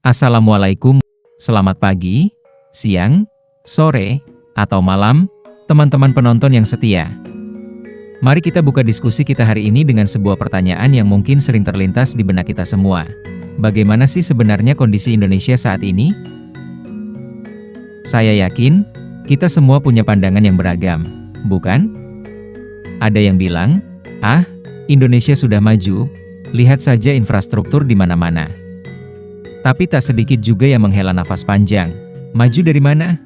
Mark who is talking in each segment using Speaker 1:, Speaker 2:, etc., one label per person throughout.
Speaker 1: Assalamualaikum, selamat pagi, siang, sore, atau malam, teman-teman penonton yang setia. Mari kita buka diskusi kita hari ini dengan sebuah pertanyaan yang mungkin sering terlintas di benak kita semua. Bagaimana sih sebenarnya kondisi Indonesia saat ini? Saya yakin, kita semua punya pandangan yang beragam, bukan? Ada yang bilang, Indonesia sudah maju, lihat saja infrastruktur di mana-mana. Tapi tak sedikit juga yang menghela nafas panjang. Maju dari mana?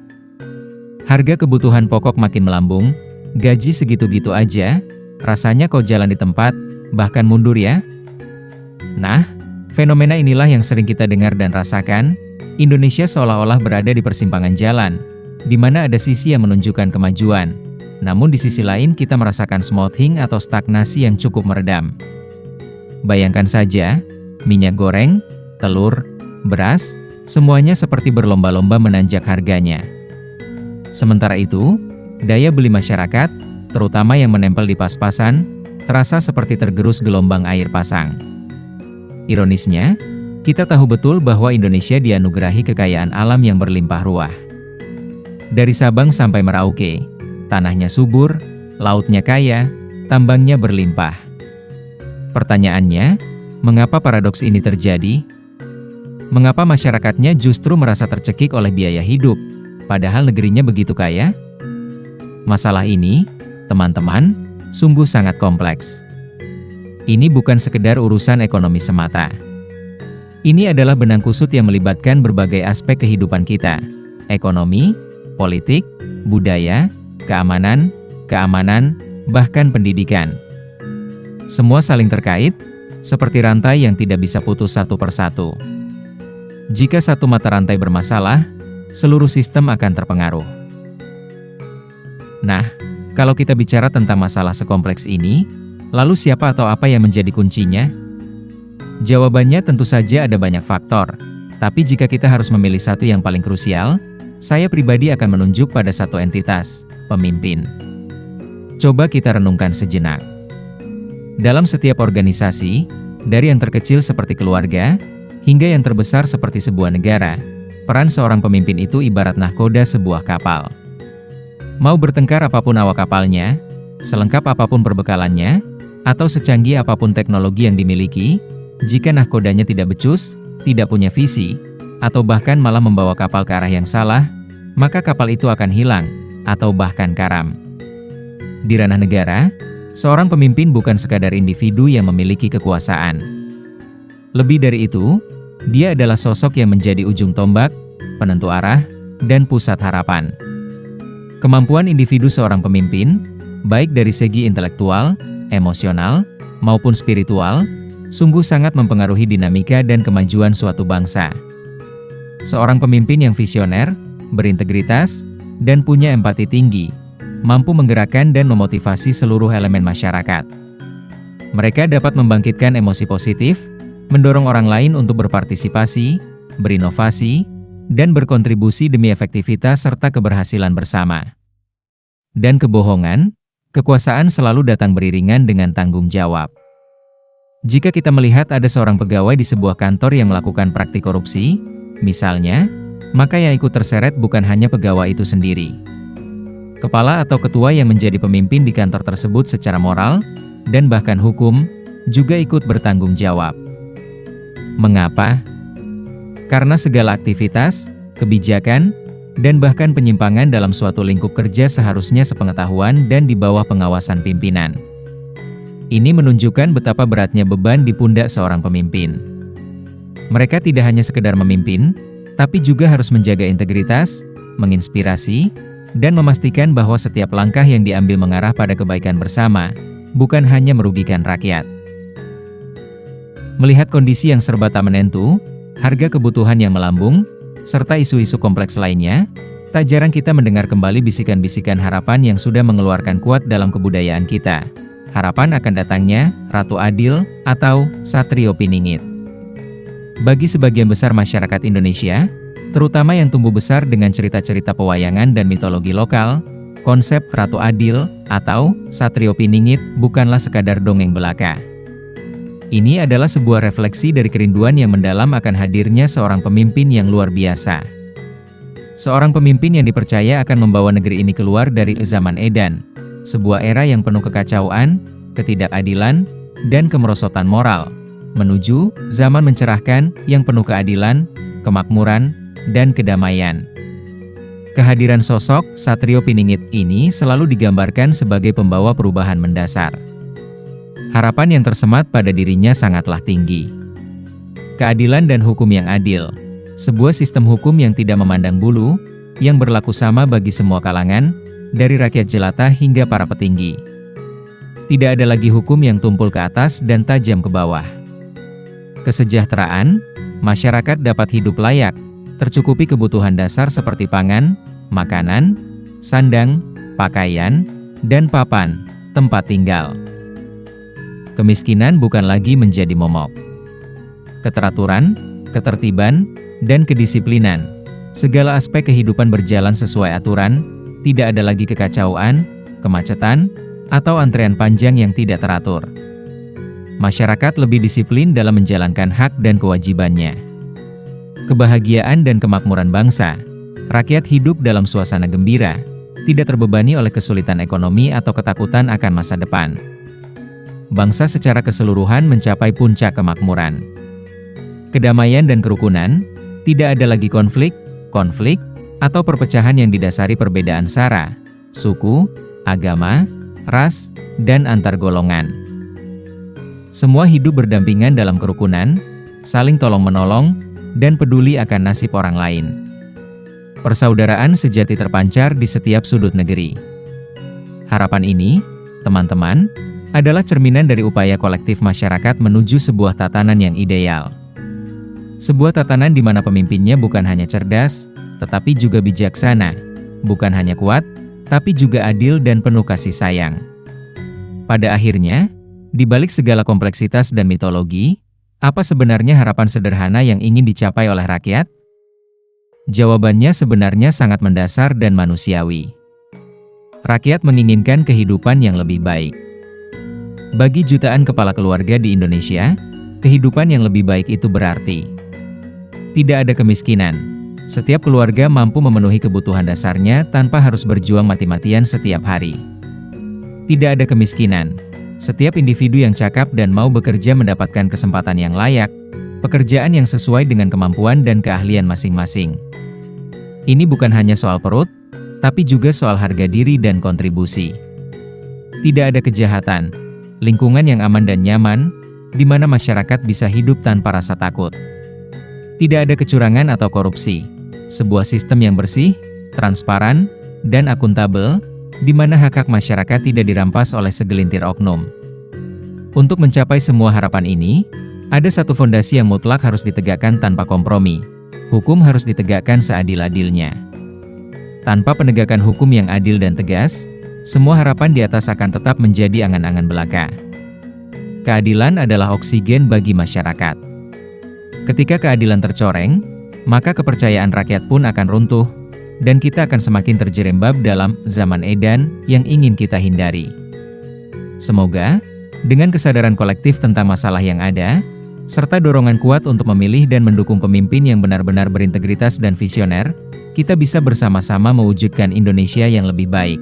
Speaker 1: Harga kebutuhan pokok makin melambung, gaji segitu-gitu aja, rasanya kok jalan di tempat, bahkan mundur ya? Nah, fenomena inilah yang sering kita dengar dan rasakan. Indonesia seolah-olah berada di persimpangan jalan, di mana ada sisi yang menunjukkan kemajuan. Namun di sisi lain kita merasakan smoothing atau stagnasi yang cukup meredam. Bayangkan saja, minyak goreng, telur, beras, semuanya seperti berlomba-lomba menanjak harganya. Sementara itu, daya beli masyarakat, terutama yang menempel di pas-pasan, terasa seperti tergerus gelombang air pasang. Ironisnya, kita tahu betul bahwa Indonesia dianugerahi kekayaan alam yang berlimpah ruah. Dari Sabang sampai Merauke, tanahnya subur, lautnya kaya, tambangnya berlimpah. Pertanyaannya, mengapa paradoks ini terjadi? Mengapa masyarakatnya justru merasa tercekik oleh biaya hidup, padahal negerinya begitu kaya? Masalah ini, teman-teman, sungguh sangat kompleks. Ini bukan sekedar urusan ekonomi semata. Ini adalah benang kusut yang melibatkan berbagai aspek kehidupan kita: ekonomi, politik, budaya, keamanan, bahkan pendidikan. Semua saling terkait, seperti rantai yang tidak bisa putus satu persatu. Jika satu mata rantai bermasalah, seluruh sistem akan terpengaruh. Nah, kalau kita bicara tentang masalah sekompleks ini, lalu siapa atau apa yang menjadi kuncinya? Jawabannya tentu saja ada banyak faktor, tapi jika kita harus memilih satu yang paling krusial, saya pribadi akan menunjuk pada satu entitas, pemimpin. Coba kita renungkan sejenak. Dalam setiap organisasi, dari yang terkecil seperti keluarga, hingga yang terbesar seperti sebuah negara, peran seorang pemimpin itu ibarat nahkoda sebuah kapal. Mau bertengkar apapun awak kapalnya, selengkap apapun perbekalannya, atau secanggih apapun teknologi yang dimiliki, jika nahkodanya tidak becus, tidak punya visi, atau bahkan malah membawa kapal ke arah yang salah, maka kapal itu akan hilang, atau bahkan karam. Di ranah negara, seorang pemimpin bukan sekadar individu yang memiliki kekuasaan. Lebih dari itu, dia adalah sosok yang menjadi ujung tombak, penentu arah, dan pusat harapan. Kemampuan individu seorang pemimpin, baik dari segi intelektual, emosional, maupun spiritual, sungguh sangat mempengaruhi dinamika dan kemajuan suatu bangsa. Seorang pemimpin yang visioner, berintegritas, dan punya empati tinggi, mampu menggerakkan dan memotivasi seluruh elemen masyarakat. Mereka dapat membangkitkan emosi positif, mendorong orang lain untuk berpartisipasi, berinovasi, dan berkontribusi demi efektivitas serta keberhasilan bersama. Dan kebohongan, kekuasaan selalu datang beriringan dengan tanggung jawab. Jika kita melihat ada seorang pegawai di sebuah kantor yang melakukan praktik korupsi, misalnya, maka yang ikut terseret bukan hanya pegawai itu sendiri. Kepala atau ketua yang menjadi pemimpin di kantor tersebut secara moral, dan bahkan hukum, juga ikut bertanggung jawab. Mengapa? Karena segala aktivitas, kebijakan, dan bahkan penyimpangan dalam suatu lingkup kerja seharusnya sepengetahuan dan di bawah pengawasan pimpinan. Ini menunjukkan betapa beratnya beban di pundak seorang pemimpin. Mereka tidak hanya sekedar memimpin, tapi juga harus menjaga integritas, menginspirasi, dan memastikan bahwa setiap langkah yang diambil mengarah pada kebaikan bersama, bukan hanya merugikan rakyat. Melihat kondisi yang serba tak menentu, harga kebutuhan yang melambung, serta isu-isu kompleks lainnya, tak jarang kita mendengar kembali bisikan-bisikan harapan yang sudah mengeluarkan kuat dalam kebudayaan kita. Harapan akan datangnya Ratu Adil atau Satrio Piningit. Bagi sebagian besar masyarakat Indonesia, terutama yang tumbuh besar dengan cerita-cerita pewayangan dan mitologi lokal, konsep Ratu Adil atau Satrio Piningit bukanlah sekadar dongeng belaka. Ini adalah sebuah refleksi dari kerinduan yang mendalam akan hadirnya seorang pemimpin yang luar biasa. Seorang pemimpin yang dipercaya akan membawa negeri ini keluar dari zaman Edan, sebuah era yang penuh kekacauan, ketidakadilan, dan kemerosotan moral, menuju zaman mencerahkan yang penuh keadilan, kemakmuran, dan kedamaian. Kehadiran sosok Satrio Piningit ini selalu digambarkan sebagai pembawa perubahan mendasar. Harapan yang tersemat pada dirinya sangatlah tinggi. Keadilan dan hukum yang adil, sebuah sistem hukum yang tidak memandang bulu, yang berlaku sama bagi semua kalangan, dari rakyat jelata hingga para petinggi. Tidak ada lagi hukum yang tumpul ke atas dan tajam ke bawah. Kesejahteraan, masyarakat dapat hidup layak, tercukupi kebutuhan dasar seperti pangan, makanan, sandang, pakaian, dan papan, tempat tinggal. Kemiskinan bukan lagi menjadi momok. Keteraturan, ketertiban, dan kedisiplinan, segala aspek kehidupan berjalan sesuai aturan, tidak ada lagi kekacauan, kemacetan, atau antrean panjang yang tidak teratur. Masyarakat lebih disiplin dalam menjalankan hak dan kewajibannya. Kebahagiaan dan kemakmuran bangsa, rakyat hidup dalam suasana gembira, tidak terbebani oleh kesulitan ekonomi atau ketakutan akan masa depan. Bangsa secara keseluruhan mencapai puncak kemakmuran. Kedamaian dan kerukunan, tidak ada lagi konflik, atau perpecahan yang didasari perbedaan sara, suku, agama, ras, dan antar golongan. Semua hidup berdampingan dalam kerukunan, saling tolong-menolong, dan peduli akan nasib orang lain. Persaudaraan sejati terpancar di setiap sudut negeri. Harapan ini, teman-teman, adalah cerminan dari upaya kolektif masyarakat menuju sebuah tatanan yang ideal. Sebuah tatanan di mana pemimpinnya bukan hanya cerdas, tetapi juga bijaksana, bukan hanya kuat, tapi juga adil dan penuh kasih sayang. Pada akhirnya, di balik segala kompleksitas dan mitologi, apa sebenarnya harapan sederhana yang ingin dicapai oleh rakyat? Jawabannya sebenarnya sangat mendasar dan manusiawi. Rakyat menginginkan kehidupan yang lebih baik. Bagi jutaan kepala keluarga di Indonesia, kehidupan yang lebih baik itu berarti tidak ada kemiskinan. Setiap keluarga mampu memenuhi kebutuhan dasarnya tanpa harus berjuang mati-matian setiap hari. Tidak ada kemiskinan. Setiap individu yang cakap dan mau bekerja mendapatkan kesempatan yang layak, pekerjaan yang sesuai dengan kemampuan dan keahlian masing-masing. Ini bukan hanya soal perut, tapi juga soal harga diri dan kontribusi. Tidak ada kejahatan. Lingkungan yang aman dan nyaman, di mana masyarakat bisa hidup tanpa rasa takut. Tidak ada kecurangan atau korupsi. Sebuah sistem yang bersih, transparan, dan akuntabel, di mana hak-hak masyarakat tidak dirampas oleh segelintir oknum. Untuk mencapai semua harapan ini, ada satu fondasi yang mutlak harus ditegakkan tanpa kompromi. Hukum harus ditegakkan seadil-adilnya. Tanpa penegakan hukum yang adil dan tegas, semua harapan di atas akan tetap menjadi angan-angan belaka. Keadilan adalah oksigen bagi masyarakat. Ketika keadilan tercoreng, maka kepercayaan rakyat pun akan runtuh, dan kita akan semakin terjerembab dalam zaman edan yang ingin kita hindari. Semoga, dengan kesadaran kolektif tentang masalah yang ada, serta dorongan kuat untuk memilih dan mendukung pemimpin yang benar-benar berintegritas dan visioner, kita bisa bersama-sama mewujudkan Indonesia yang lebih baik.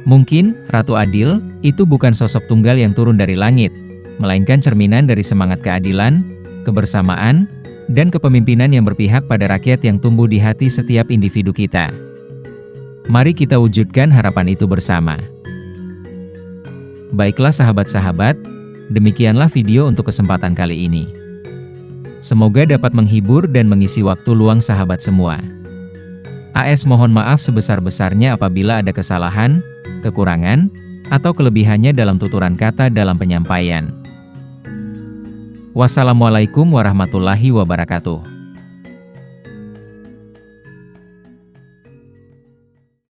Speaker 1: Mungkin, Ratu Adil, itu bukan sosok tunggal yang turun dari langit, melainkan cerminan dari semangat keadilan, kebersamaan, dan kepemimpinan yang berpihak pada rakyat yang tumbuh di hati setiap individu kita. Mari kita wujudkan harapan itu bersama. Baiklah sahabat-sahabat, demikianlah video untuk kesempatan kali ini. Semoga dapat menghibur dan mengisi waktu luang sahabat semua. AS mohon maaf sebesar-besarnya apabila ada kesalahan, kekurangan, atau kelebihannya dalam tuturan kata dalam penyampaian. Wassalamualaikum warahmatullahi wabarakatuh.